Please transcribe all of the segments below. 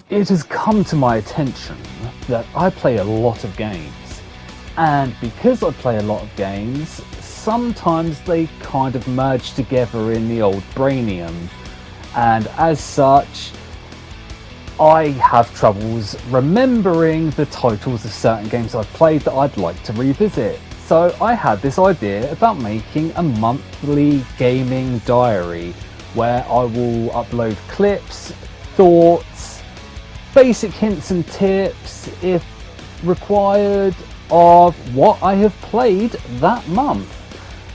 It has come to my attention that I play a lot of games, and because I play a lot of games, sometimes they kind of merge together in the old brainium, and as such, I have troubles remembering the titles of certain games I've played that I'd like to revisit. So I had this idea about making a monthly gaming diary where I will upload clips, thoughts, basic hints and tips, if required, of what I have played that month.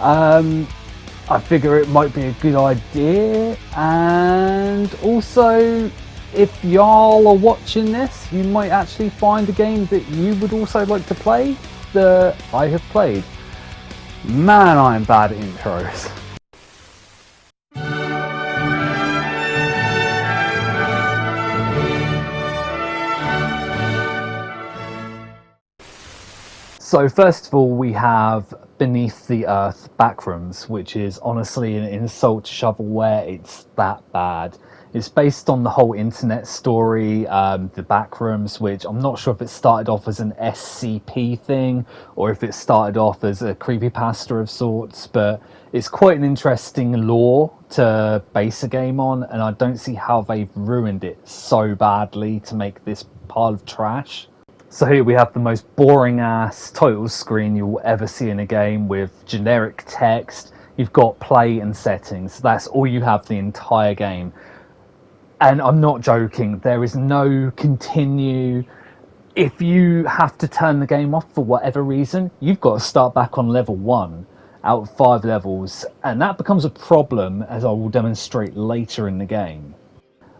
I figure it might be a good idea, and also if y'all are watching this, you might actually find a game that you would also like to play that I have played. Man, I'm bad at intros. So first of all, we have Beneath the Earth Backrooms, which is honestly an insult to shovelware. It's that bad. It's based on the whole internet story, the Backrooms, which I'm not sure if it started off as an SCP thing or if it started off as a creepypasta of sorts, but it's quite an interesting lore to base a game on, and I don't see how they've ruined it so badly to make this pile of trash. So here we have the most boring ass title screen you'll ever see in a game with generic text. You've got play and settings. That's all you have the entire game. And I'm not joking, there is no continue. If you have to turn the game off for whatever reason, you've got to start back on level 1 out of 5 levels. And that becomes a problem, as I will demonstrate later in the game.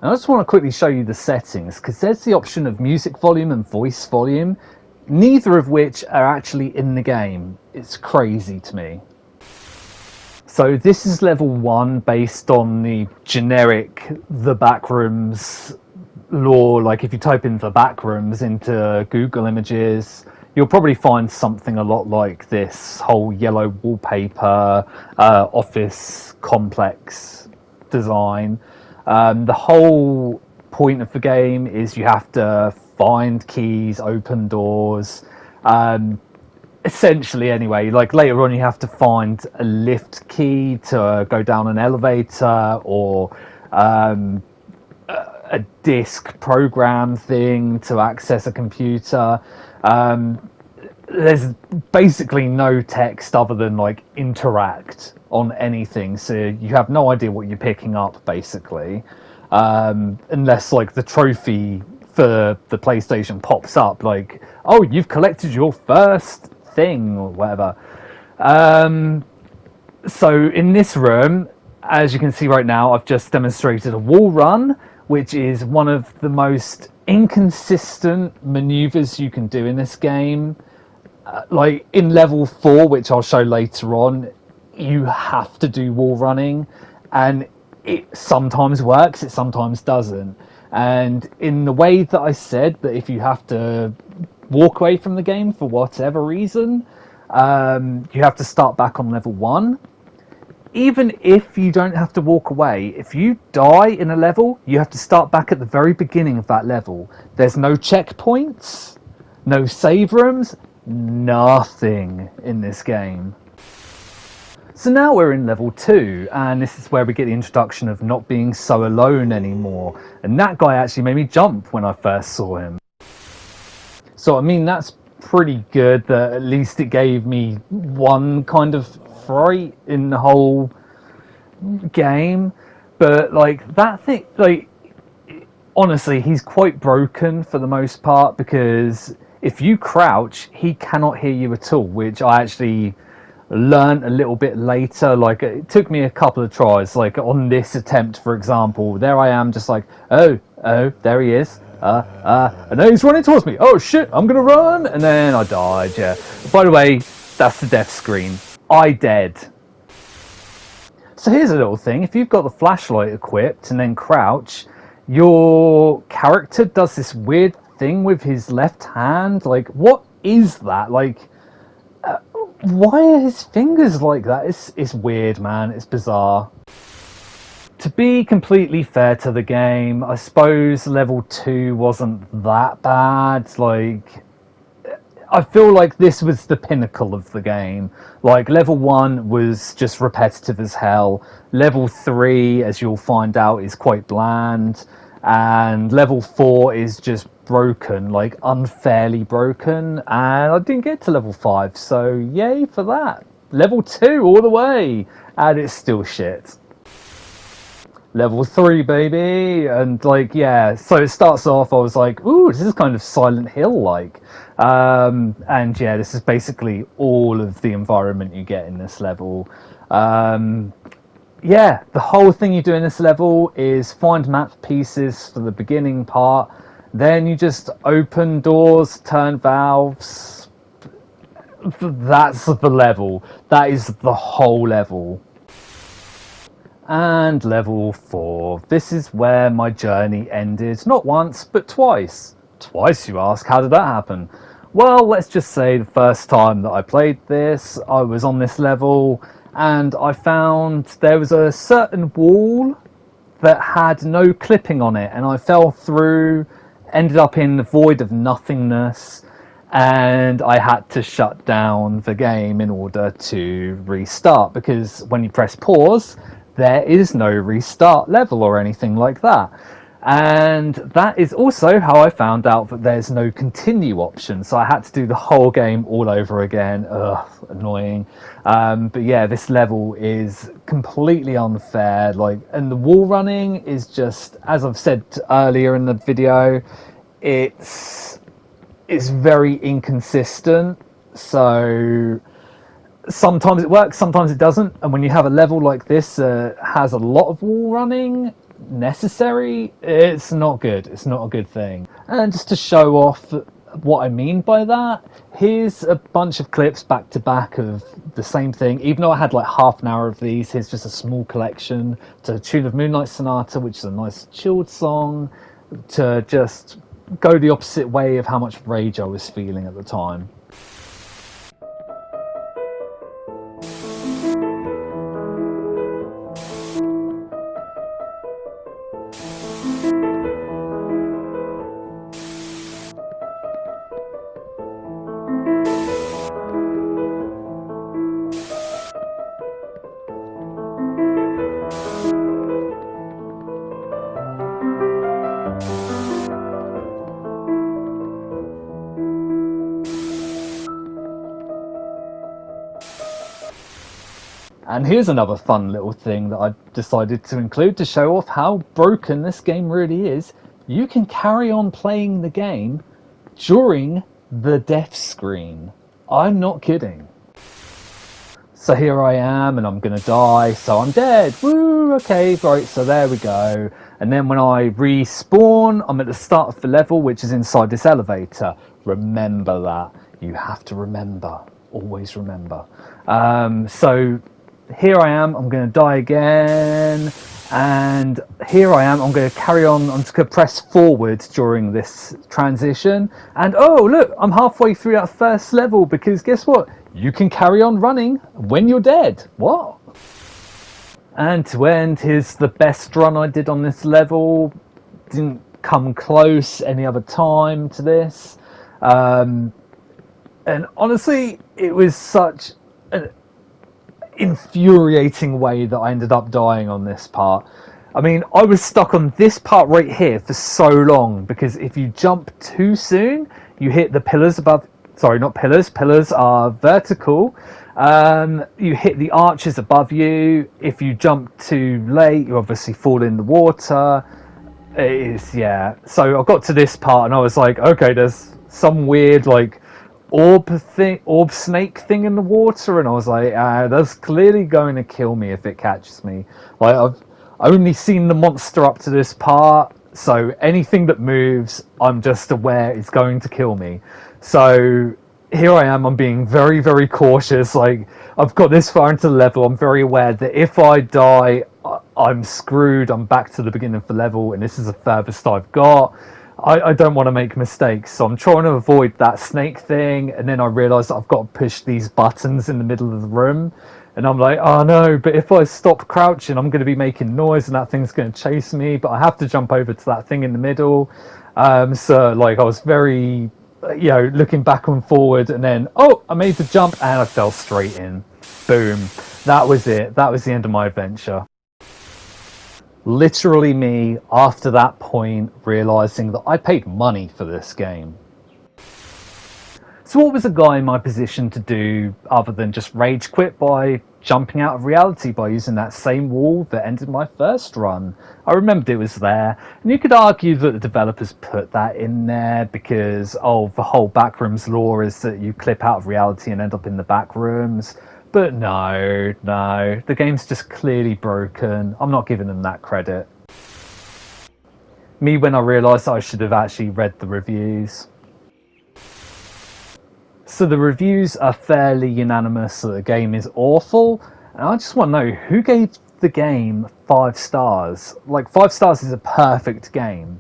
And I just want to quickly show you the settings, because there's the option of music volume and voice volume, neither of which are actually in the game. It's crazy to me. So this is level 1 based on the generic The Backrooms lore. Like if you type in The Backrooms into Google Images, you'll probably find something a lot like this whole yellow wallpaper, office complex design. The whole point of the game is you have to find keys, open doors, essentially anyway. Like later on you have to find a lift key to go down an elevator, or a disk program thing to access a computer. There's basically no text other than like interact on anything, so you have no idea what you're picking up basically, unless like the trophy for the PlayStation pops up like, oh, you've collected your first thing or whatever. So in this room, as you can see right now, I've just demonstrated a wall run, which is one of the most inconsistent maneuvers you can do in this game. Like in level 4, which I'll show later on, you have to do wall running, and it sometimes works, it sometimes doesn't. And in the way that I said that if you have to walk away from the game for whatever reason, you have to start back on level 1. Even if you don't have to walk away, if you die in a level, you have to start back at the very beginning of that level. There's no checkpoints, no save rooms, nothing in this game. So now we're in level 2, and this is where we get the introduction of not being so alone anymore. And that guy actually made me jump when I first saw him. So I mean, that's pretty good that at least it gave me one kind of fright in the whole game. But like that thing, like honestly, he's quite broken for the most part, because if you crouch, he cannot hear you at all, which I actually learned a little bit later. Like it took me a couple of tries. Like on this attempt, for example, there I am just like, oh, there he is. And then he's running towards me. Oh shit, I'm gonna run. And then I died, yeah. By the way, that's the death screen. I dead. So here's a little thing. If you've got the flashlight equipped and then crouch, your character does this weird thing with his left hand. Like, what is that? Like, why are his fingers like that? It's weird, man. It's bizarre. To be completely fair to the game, I suppose level 2 wasn't that bad. Like, I feel like this was the pinnacle of the game. Like, level 1 was just repetitive as hell. Level 3, as you'll find out, is quite bland. And level 4 is just broken, like unfairly broken. And I didn't get to level 5, so yay for that. Level 2 all the way, and it's still shit. Level 3, baby. And like, yeah, so it starts off, I was like, ooh, this is kind of Silent Hill like. And yeah, this is basically all of the environment you get in this level. Yeah, the whole thing you do in this level is find map pieces for the beginning part, then you just open doors, turn valves. That's the level. That is the whole level. And level 4. This is where my journey ended, not once, but twice. Twice, you ask? How did that happen? Well, let's just say the first time that I played this, I was on this level, and I found there was a certain wall that had no clipping on it, and I fell through, ended up in the void of nothingness, and I had to shut down the game in order to restart, because when you press pause, there is no restart level or anything like that. And that is also how I found out that there's no continue option, so I had to do the whole game all over again. Ugh, annoying. But yeah, this level is completely unfair, like, and the wall running is just, as I've said earlier in the video, it's very inconsistent. So sometimes it works, sometimes it doesn't, and when you have a level like this has a lot of wall running necessary, it's not good. It's not a good thing. And just to show off what I mean by that, here's a bunch of clips back to back of the same thing. Even though I had like half an hour of these, here's just a small collection to the tune of Moonlight Sonata, which is a nice chilled song, to just go the opposite way of how much rage I was feeling at the time. And here's another fun little thing that I decided to include to show off how broken this game really is. You can carry on playing the game during the death screen. I'm not kidding. So here I am, and I'm gonna die, so I'm dead. Woo, okay, right, so there we go. And then when I respawn, I'm at the start of the level, which is inside this elevator. Remember that. You have to remember. Always remember. So here I am, I'm going to die again, and here I am, I'm going to carry on, I'm just going to press forward during this transition, and oh look, I'm halfway through that first level, because guess what? You can carry on running when you're dead. What? And to end, here's the best run I did on this level. Didn't come close any other time to this. And honestly, it was such an infuriating way that I ended up dying on this part. I mean, I was stuck on this part right here for so long, because if you jump too soon, you hit the pillars above. Sorry, not pillars. Pillars are vertical. You hit the arches above you. If you jump too late, you obviously fall in the water. It is, yeah. So I got to this part and I was like, okay, there's some weird like orb snake thing in the water, and I was like, that's clearly going to kill me if it catches me. Like, I've only seen the monster up to this part, so anything that moves, I'm just aware it's going to kill me. So here I am, I'm being very, very cautious. Like, I've got this far into the level, I'm very aware that if I die, I'm screwed, I'm back to the beginning of the level, and this is the furthest I've got. I don't want to make mistakes, so I'm trying to avoid that snake thing, and then I realise that I've got to push these buttons in the middle of the room And I'm like, oh no, but if I stop crouching, I'm going to be making noise and that thing's going to chase me, but I have to jump over to that thing in the middle. So like I was very, looking back and forward, and then, oh, I made the jump and I fell straight in. Boom. That was it. That was the end of my adventure. Literally me, after that point, realising that I paid money for this game. So what was a guy in my position to do other than just rage quit by jumping out of reality by using that same wall that ended my first run? I remembered it was there, and you could argue that the developers put that in there because, the whole Backrooms lore is that you clip out of reality and end up in the Backrooms. But no, the game's just clearly broken. I'm not giving them that credit. Me when I realised I should have actually read the reviews. So the reviews are fairly unanimous that the game is awful, and I just want to know who gave the game 5 stars. Like, 5 stars is a perfect game.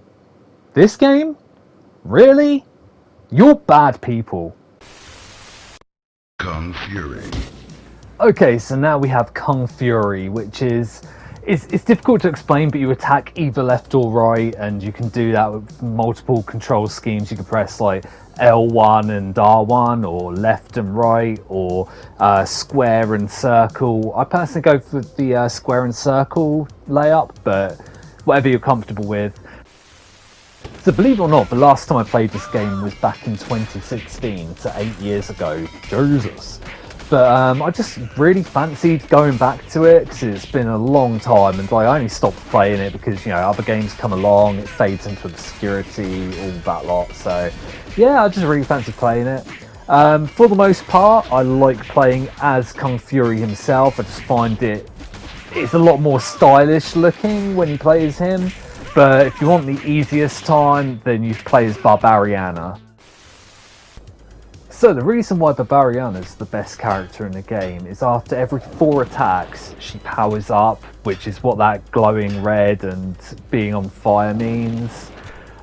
This game? Really? You're bad people. Kung Fury. Okay, so now we have Kung Fury, which is it's difficult to explain, but you attack either left or right, and you can do that with multiple control schemes. You can press like L1 and R1, or left and right, or square and circle. I personally go for the square and circle layup, but whatever you're comfortable with. So believe it or not, the last time I played this game was back in 2016, so 8 years ago. Jesus. But I just really fancied going back to it because it's been a long time, and I only stopped playing it because other games come along, it fades into obscurity, all that lot. So yeah, I just really fancied playing it. For the most part, I like playing as Kung Fury himself. I just find it's a lot more stylish looking when you play as him. But if you want the easiest time, then you play as Barbariana. So the reason why Barbariana is the best character in the game is after every 4 attacks, she powers up, which is what that glowing red and being on fire means.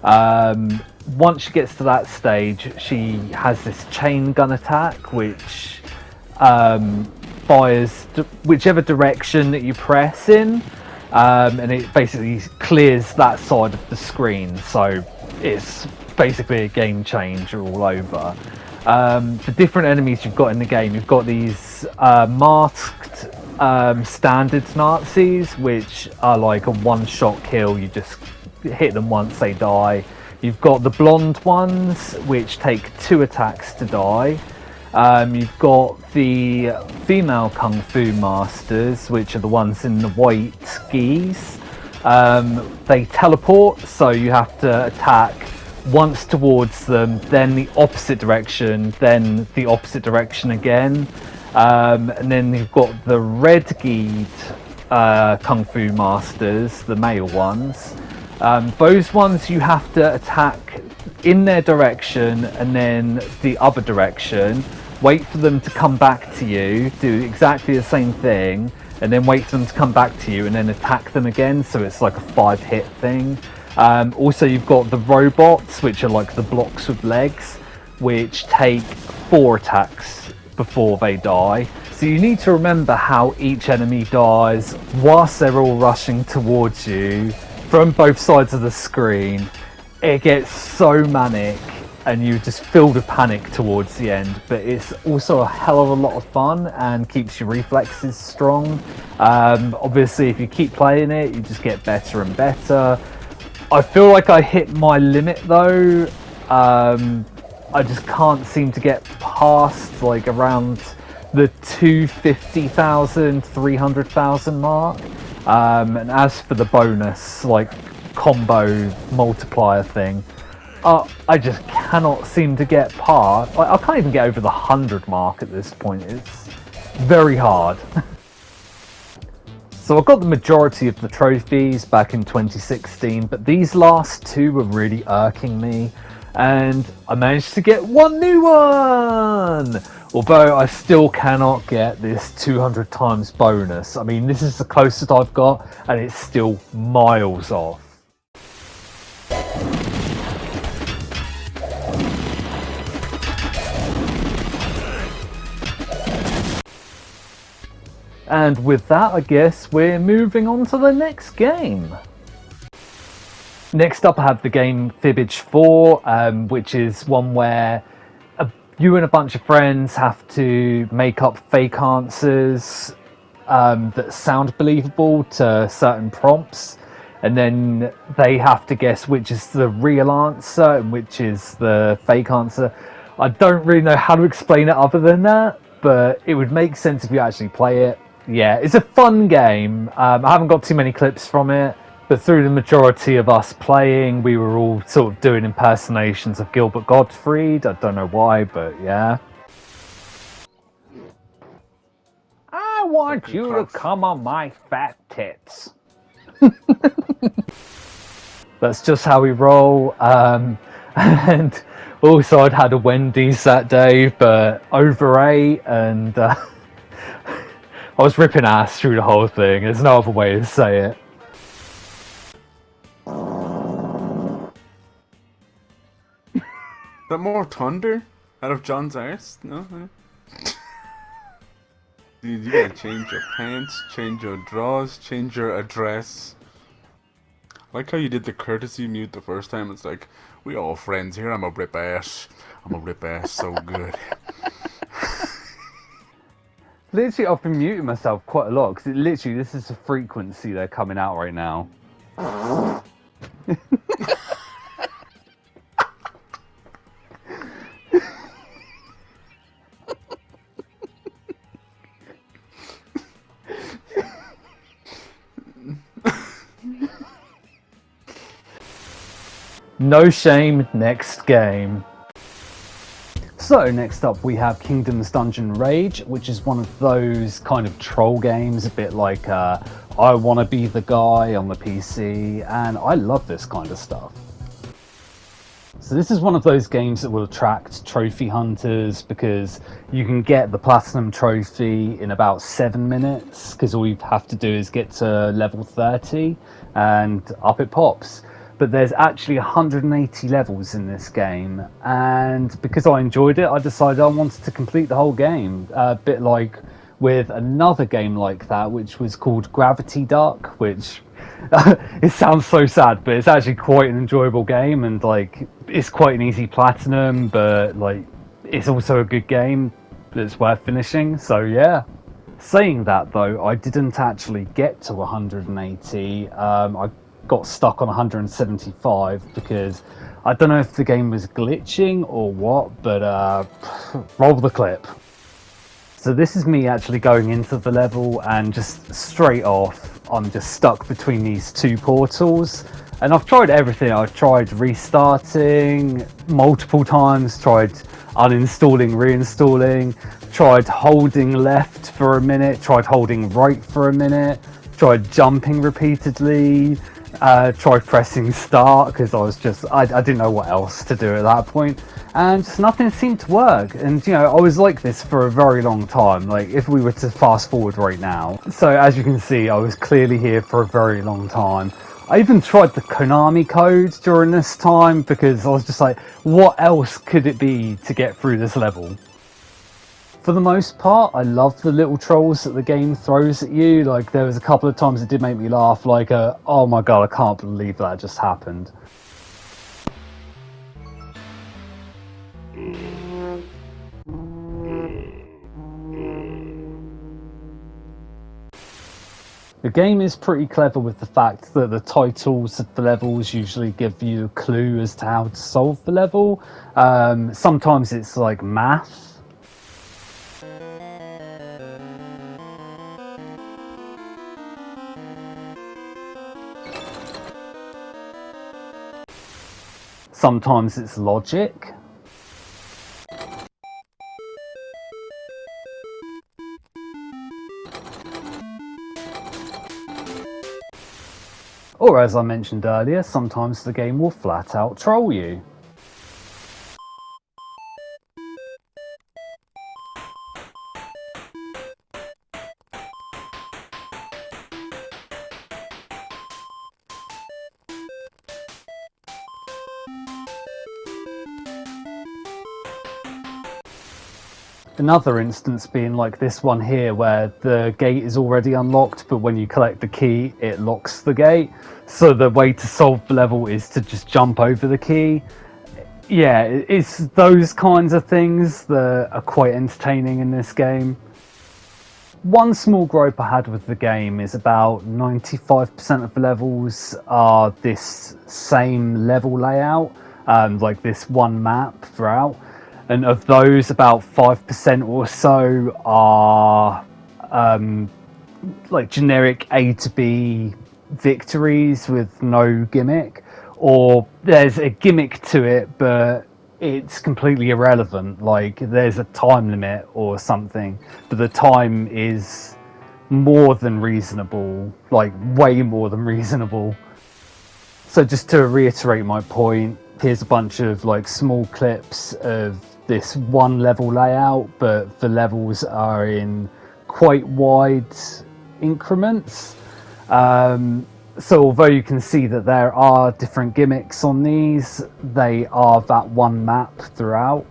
Once she gets to that stage, she has this chain gun attack, which fires whichever direction that you press in, and it basically clears that side of the screen. So it's basically a game changer all over. The different enemies you've got in the game, you've got these masked standard Nazis, which are like a one-shot kill. You just hit them once, they die. You've got the blonde ones, which take 2 attacks to die. You've got the female Kung Fu masters, which are the ones in the white skis. They teleport, so you have to attack once towards them, then the opposite direction, then the opposite direction again. And then you've got the red-gied Kung Fu masters, the male ones. Those ones you have to attack in their direction and then the other direction, wait for them to come back to you, do exactly the same thing, and then wait for them to come back to you and then attack them again, so it's like a 5-hit thing. Also you've got the robots, which are like the blocks with legs, which take 4 attacks before they die. So you need to remember how each enemy dies whilst they're all rushing towards you from both sides of the screen. It gets so manic and you just feel the panic towards the end, but it's also a hell of a lot of fun and keeps your reflexes strong. Obviously if you keep playing it, you just get better and better. I feel like I hit my limit though. I just can't seem to get past like around the 250,000, 300,000 mark. And as for the bonus, like combo multiplier thing, I just cannot seem to get past. I can't even get over the 100 mark at this point. It's very hard. So I got the majority of the trophies back in 2016, but these last 2 were really irking me, and I managed to get 1 new one! Although I still cannot get this 200 times bonus. I mean, this is the closest I've got, and it's still miles off. And with that, I guess we're moving on to the next game. Next up, I have the game Fibbage 4, which is one where you and a bunch of friends have to make up fake answers that sound believable to certain prompts, and then they have to guess which is the real answer and which is the fake answer. I don't really know how to explain it other than that, but it would make sense if you actually play it. Yeah, it's a fun game. I haven't got too many clips from it, but through the majority of us playing, we were all sort of doing impersonations of Gilbert Gottfried. I don't know why, but yeah. I want you to come on my fat tits. That's just how we roll. And also, I'd had a Wendy's that day, but overate, and I was ripping ass through the whole thing. There's no other way to say it. That more thunder out of John's arse? No? Dude, you gotta change your pants, change your drawers, change your address. I like how you did the courtesy mute the first time. It's like, we all friends here, I'm a rip ass. I'm a rip ass so good. Literally, I've been muting myself quite a lot, because literally, this is the frequency they're coming out right now. No shame, next game. So next up we have Kingdom's Dungeon Rage, which is one of those kind of troll games, a bit like I Wanna Be the Guy on the PC, and I love this kind of stuff. So this is one of those games that will attract trophy hunters, because you can get the Platinum Trophy in about 7 minutes, because all you have to do is get to level 30 and up it pops. But there's actually 180 levels in this game, and because I enjoyed it, I decided I wanted to complete the whole game, a bit like with another game like that, which was called Gravity Duck, which it sounds so sad, but it's actually quite an enjoyable game, and like it's quite an easy platinum, but like it's also a good game that's worth finishing. So yeah. Saying that though, I didn't actually get to 180. I got stuck on 175 because I don't know if the game was glitching or what, but roll the clip. So this is me actually going into the level, and just straight off I'm just stuck between these two portals, and I've tried everything. I've tried restarting multiple times, tried uninstalling, reinstalling, tried holding left for a minute, tried holding right for a minute, tried jumping repeatedly, tried pressing start because I didn't know what else to do at that point, and just nothing seemed to work. And you know, I was like this for a very long time, like if we were to fast forward right now. So as you can see, I was clearly here for a very long time. I even tried the Konami code during this time because I was just like, what else could it be to get through this level? For the most part, I love the little trolls that the game throws at you. Like, there was a couple of times it did make me laugh, like, oh my god, I can't believe that just happened. The game is pretty clever with the fact that the titles of the levels usually give you a clue as to how to solve the level. Sometimes it's like math. Sometimes it's logic. Or as I mentioned earlier, sometimes the game will flat out troll you. Another instance being like this one here, where the gate is already unlocked, but when you collect the key, it locks the gate. So the way to solve the level is to just jump over the key. Yeah, it's those kinds of things that are quite entertaining in this game. One small gripe I had with the game is about 95% of the levels are this same level layout, like this one map throughout. And of those, about 5% or so are like generic A to B victories with no gimmick, or there's a gimmick to it, but it's completely irrelevant. Like there's a time limit or something, but the time is more than reasonable, like way more than reasonable. So just to reiterate my point, here's a bunch of like small clips of this one level layout, but the levels are in quite wide increments. So although you can see that there are different gimmicks on these, they are that one map throughout.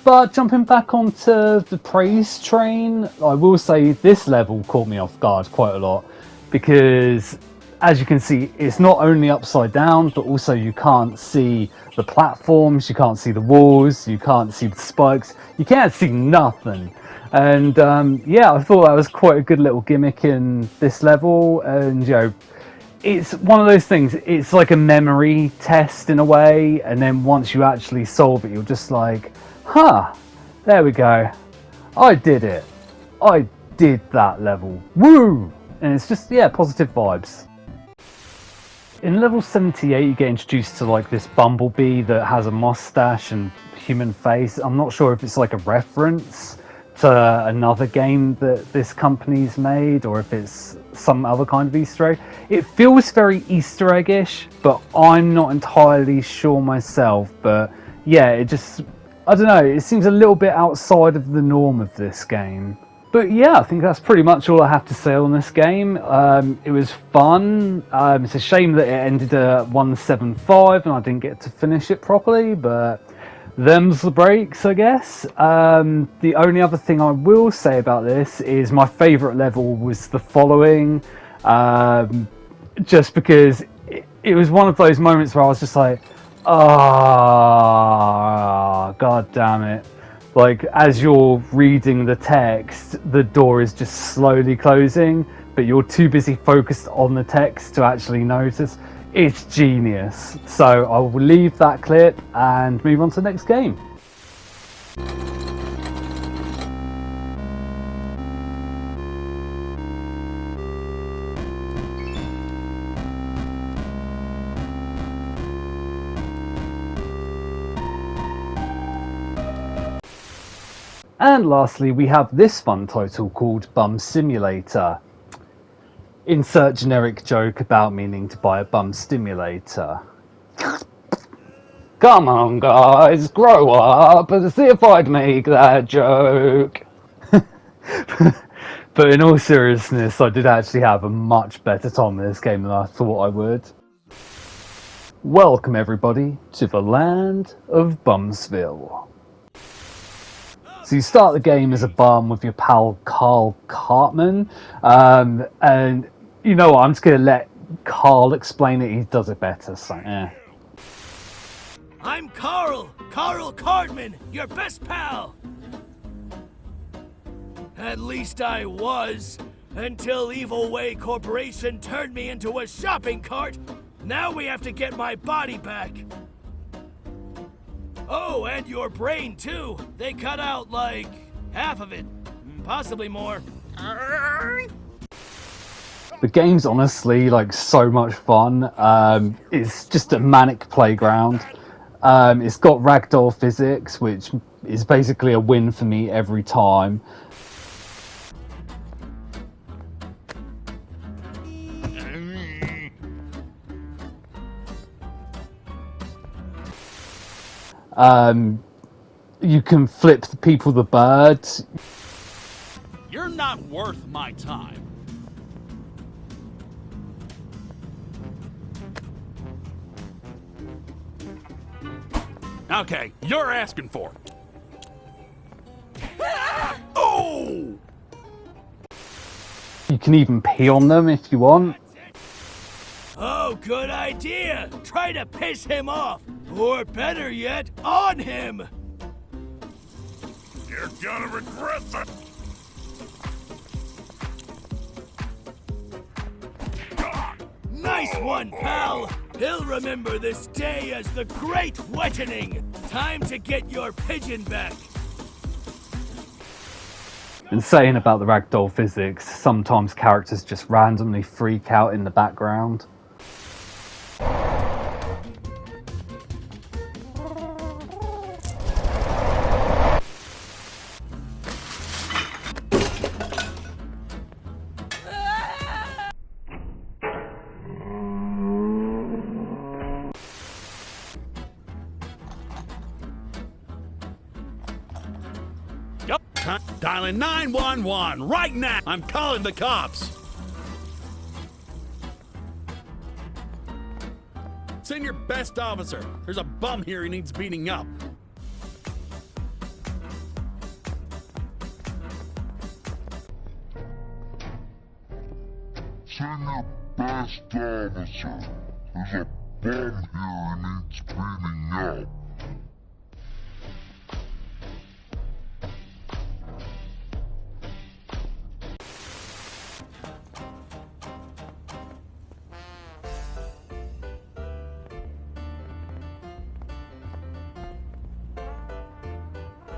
But jumping back onto the praise train, I will say this level caught me off guard quite a lot, because as you can see, it's not only upside down, but also you can't see the platforms, you can't see the walls, you can't see the spikes, you can't see nothing. And yeah, I thought that was quite a good little gimmick in this level. And you know, it's one of those things, it's like a memory test in a way, and then once you actually solve it, you're just like, huh, there we go, I did it, I did that level, woo! And it's just, yeah, positive vibes. In level 78, you get introduced to like this bumblebee that has a mustache and human face. I'm not sure if it's like a reference to another game that this company's made, or if it's some other kind of Easter egg. It feels very Easter egg-ish, but I'm not entirely sure myself. But yeah, it just, I don't know, it seems a little bit outside of the norm of this game. But yeah, I think that's pretty much all I have to say on this game. It was fun. It's a shame that it ended at 175 and I didn't get to finish it properly, but them's the breaks, I guess. The only other thing I will say about this is my favourite level was the following. Just because it was one of those moments where I was just like, ah, god damn it. Like, as you're reading the text, the door is just slowly closing, but you're too busy focused on the text to actually notice. It's genius. So I will leave that clip and move on to the next game. And lastly, we have this fun title called Bum Simulator. Insert generic joke about meaning to buy a bum stimulator. Come on guys, grow up and see if I'd make that joke. But in all seriousness, I did actually have a much better time with this game than I thought I would. Welcome everybody to the land of Bumsville. So you start the game as a bum with your pal Carl Cartman, and you know what, I'm just going to let Carl explain it, he does it better, so yeah. I'm Carl Cartman, your best pal! At least I was, until Evil Way Corporation turned me into a shopping cart. Now we have to get my body back. Oh, and your brain, too. They cut out, like, half of it. Possibly more. The game's honestly, like, so much fun. It's just a manic playground. It's got ragdoll physics, which is basically a win for me every time. You can flip the people the birds. You're not worth my time. Okay, you're asking for it. You can even pee on them if you want. Oh, good idea! Try to piss him off! Or better yet, on him! You're gonna regret that. Nice one, pal! He'll remember this day as the Great Wettening! Time to get your pigeon back! And saying about the ragdoll physics, sometimes characters just randomly freak out in the background. Yup. Dialing 911 right now. I'm calling the cops. Send your best officer. There's a bum here who needs beating up. Send your best officer. There's a bum here who needs beating up.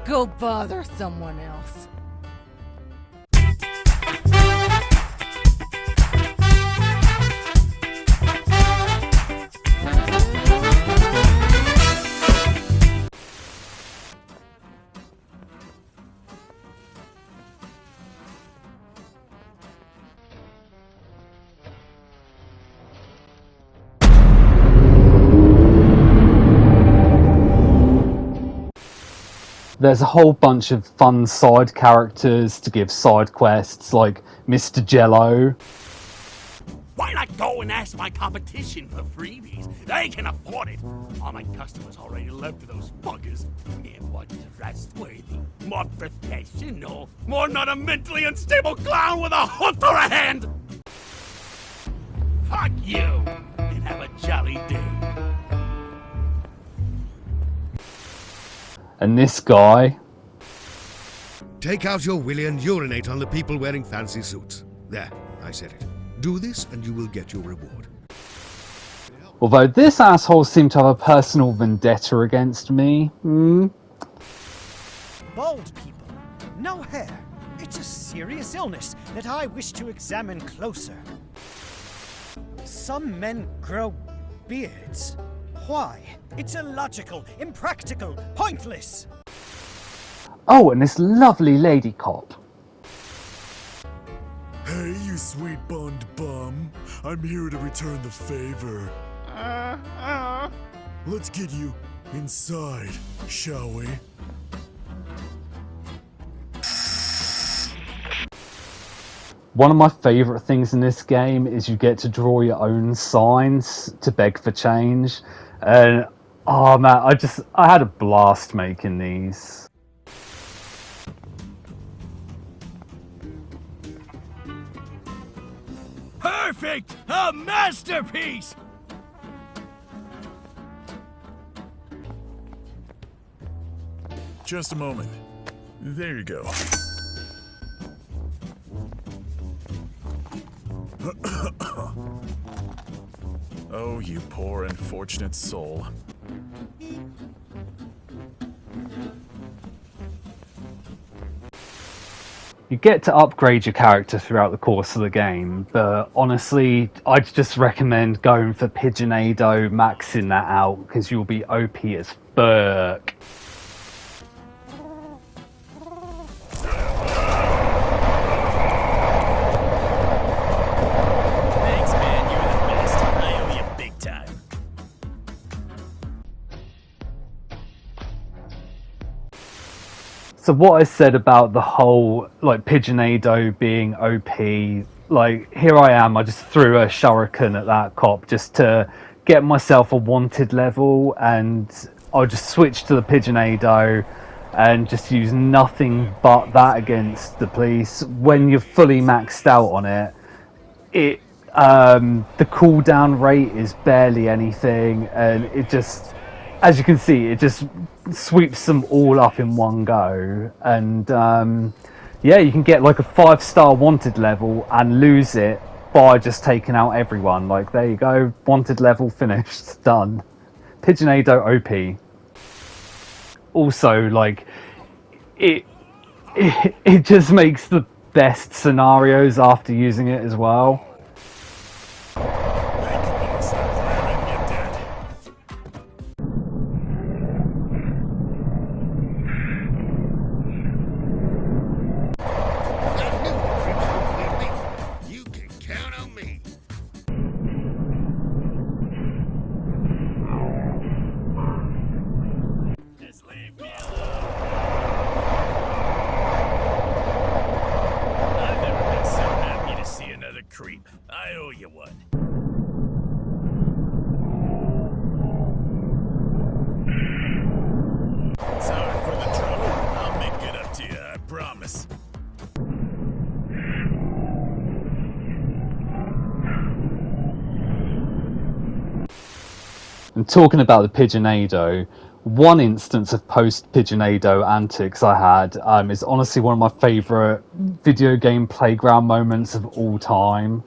Go bother someone else. There's a whole bunch of fun side characters to give side quests, like Mr. Jello. Why not go and ask my competition for freebies? They can afford it. All my customers already left to those fuckers. And one's trustworthy, more professional, more not a mentally unstable clown with a hook for a hand. Fuck you, and have a jolly day. And this guy, Take out your willy and urinate on the people wearing fancy suits. There, I said it. Do this and you will get your reward. although this asshole seemed to have a personal vendetta against me. Bald people, no hair. It's a serious illness that I wish to examine closer. Some men grow beards. Why? It's illogical, impractical, pointless. Oh, and this lovely lady cop. Hey, you sweet Bond bum. I'm here to return the favor. Let's get you inside, shall we? One of my favourite things in this game is you get to draw your own signs to beg for change. And, oh man, I had a blast making these. Perfect! A masterpiece! Just a moment. There you go. Oh, you poor unfortunate soul. You get to upgrade your character throughout the course of the game, but honestly, I'd just recommend going for Pigeonado, maxing that out, because you'll be OP as fuck. Thanks, man. You're the best. I owe you big time. So what I said about the whole, like, Pigeonado being OP, like, here I am, I just threw a shuriken at that cop just to get myself a wanted level, and I just switched to the Pigeonado, and just use nothing but that against the police. When you're fully maxed out on it, the cooldown rate is barely anything, and it just, as you can see, it just sweeps them all up in one go. And yeah, you can get like a 5-star wanted level and lose it by just taking out everyone. Like, there you go, wanted level finished, done. Pigeonado OP. Also, like, it just makes the best scenarios after using it as well. You can count on me. Just leave me alone. I've never been so happy to see another creep. I owe you one. Sorry for the trouble. I'll make it up to you, I promise. And talking about the Pigeonado, one instance of post-Pigeonado antics I had is honestly one of my favourite video game playground moments of all time.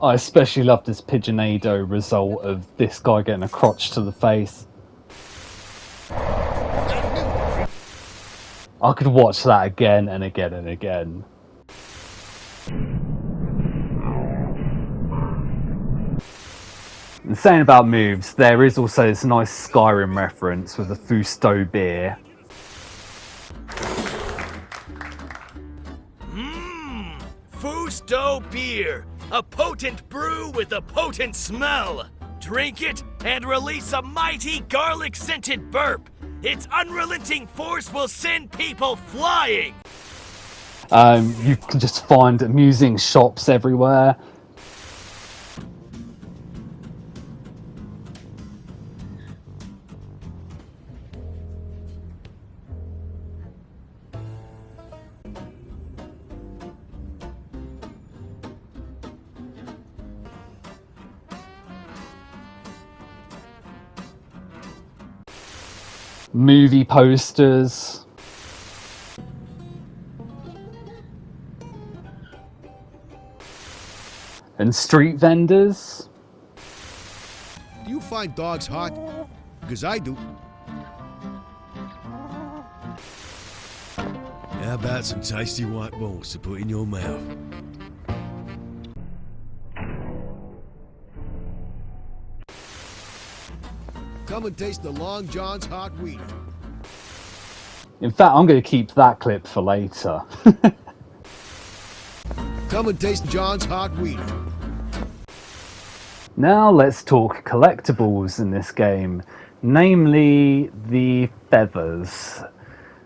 I especially love this Pigeonado result of this guy getting a crotch to the face. I could watch that again and again and again. And saying about moves, there is also this nice Skyrim reference with the Fusto beer. Fusto beer. A potent brew with a potent smell. Drink it and release a mighty garlic-scented burp. Its unrelenting force will send people flying. You can just find amusing shops everywhere. Movie posters. And street vendors. Do you find dogs hot? Because I do. How about some tasty white balls to put in your mouth? Come and taste the Long John's hot wheat. In fact, I'm going to keep that clip for later. Come and taste John's hot wheat. Now let's talk collectibles in this game, namely the feathers.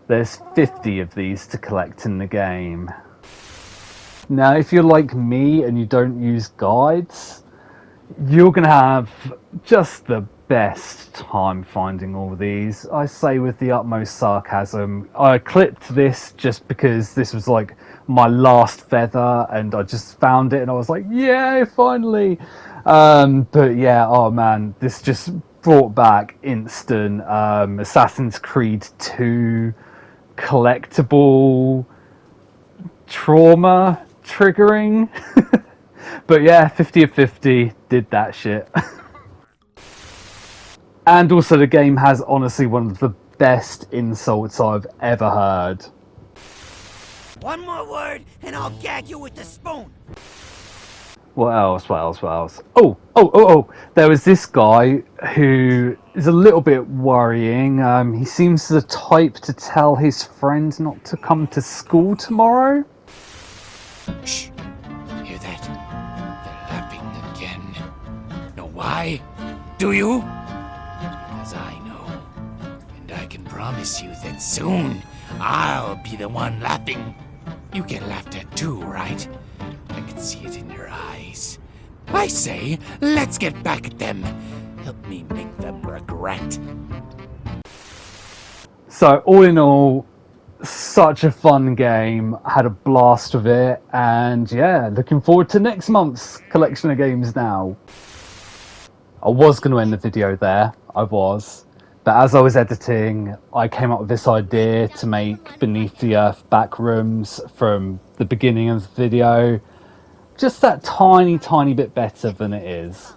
There's 50 of these to collect in the game. Now, if you're like me and you don't use guides, You're going to have just the best time finding all these. I say with the utmost sarcasm. I clipped this just because this was like my last feather and I just found it and I was like, yay, finally. But yeah, oh man, this just brought back instant Assassin's Creed 2 collectible trauma triggering. But yeah, 50 of 50 did that shit. And also the game has honestly one of the best insults I've ever heard. One more word, and I'll gag you with the spoon. What else? What else? What else? Oh! There was this guy who is a little bit worrying. He seems the type to tell his friend not to come to school tomorrow. Shh. Hear that? They're laughing again. Know why? Do you? Because I know. And I can promise you that soon I'll be the one laughing. You get laughed at too, right? I can see it in your eyes. I say, let's get back at them. Help me make them regret. So all in all, such a fun game. I had a blast with it, and yeah, looking forward to next month's collection of games now. I was going to end the video there, I was, but as I was editing, I came up with this idea to make Beneath the Earth Backrooms from the beginning of the video just that tiny bit better than it is.